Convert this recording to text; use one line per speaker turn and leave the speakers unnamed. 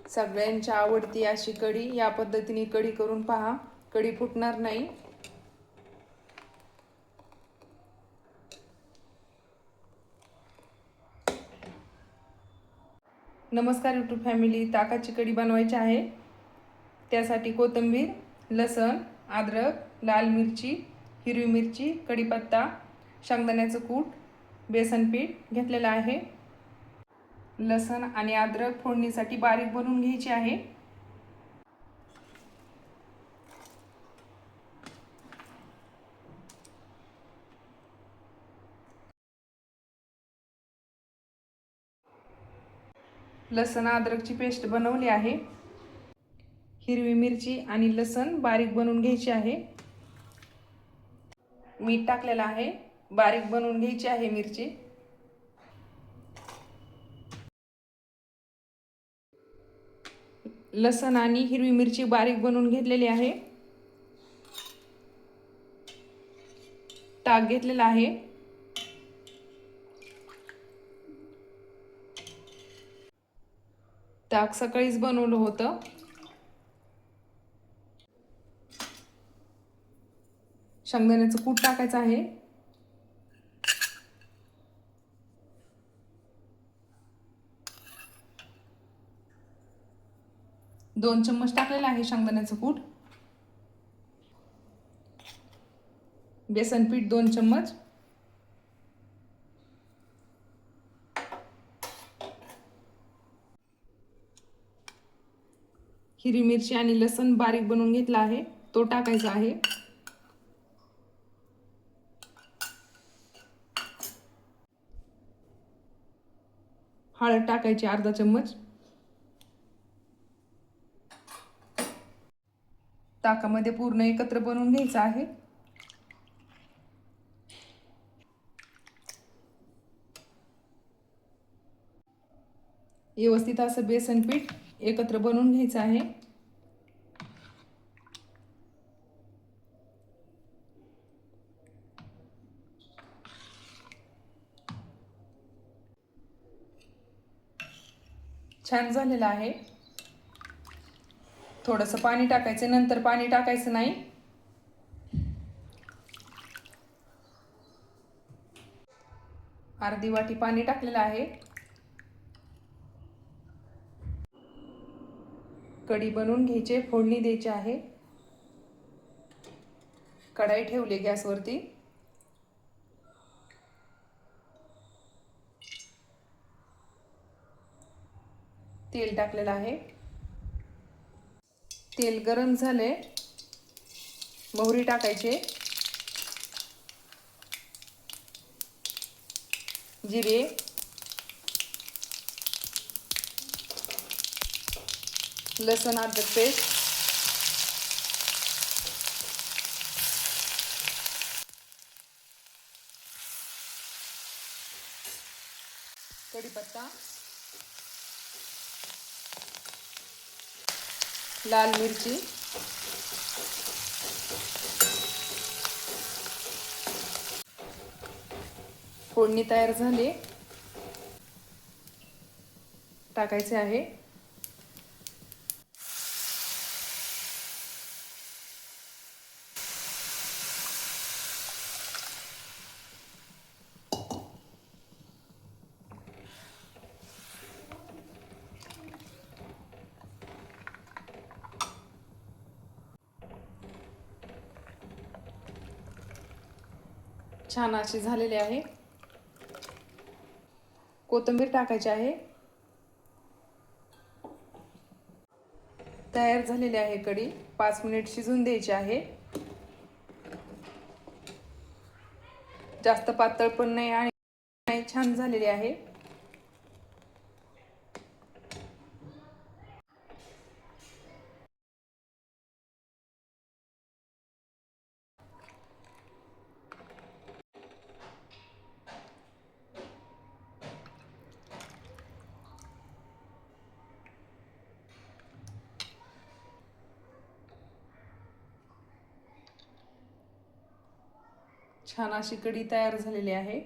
सगळ्यांच्या आवडती अशी कढी या पद्धतीने कढी करून पहा, कढी फुटणार नाही। नमस्कार यूट्यूब फॅमिली, ताकाची कढी बनवायची आहे। त्यासाठी कोथिंबीर, लसण, अद्रक, लाल मिरची, हिरवी मिरची, कढीपत्ता, शेंगदाण्याचं कूट, बेसन पीठ घेतलेलं आहे। लसण आणि अद्रक फोडणीसाठी बारीक बनवून घ्यायचे आहे। लसण अद्रकची पेस्ट बनवली आहे। हिरवी मिरची आणि लसण बारीक बनवून घ्यायची आहे। मीठ टाकलेलं आहे, बारीक बनवून घ्यायची आहे मिरची। लसण आणि हिरवी मिरची बारीक बनवून घेतलेली आहे। ताक घेतलेलं आहे। ताक सकाळीच बनवलं होतं। शेंगदाण्याचं कूट टाकायचं आहे। 2 चम्मच टाकलेलं आहे शेंगदाण्याचं कूट। बेसन पीठ 2 चम्मच, हिरवी मिरची आणि लसण बारीक बनवून घेतला आहे तो टाकायचा आहे। हळद टाकायची अर्धा चम्मच। ताकामध्ये पूर्ण एकत्र बनवून घ्यायचं आहे। व्यवस्थित असं बेसन पीठ एकत्र बनवून घ्यायचं आहे। छान झालेलं आहे। थोडंसं पाणी टाकायचं, नंतर पाणी टाकायचं नाही। अर्धी वाटी पाणी टाकलेलं आहे। कढी बनवून घ्यायची, फोडणी द्यायची आहे। कढाई ठेवली गॅसवरती। तेल टाकलेलं आहे। तेल गरम झाले, मोहरी टाकायचे, जिरे, लसण अद्रक पेस्ट, कढीपत्ता, लाल मिरची, फोडणी तयार झाली, टाकायचे आहे। छान अशी झालेली आहे। कोथिंबीर टाकायची आहे। तयार झालेली आहे कढी। 5 मिनिट शिजून द्यायची आहे। जास्त पातळ पण नाही आणि छान झालेली आहे। छान अशी कढी तयार झालेली आहे।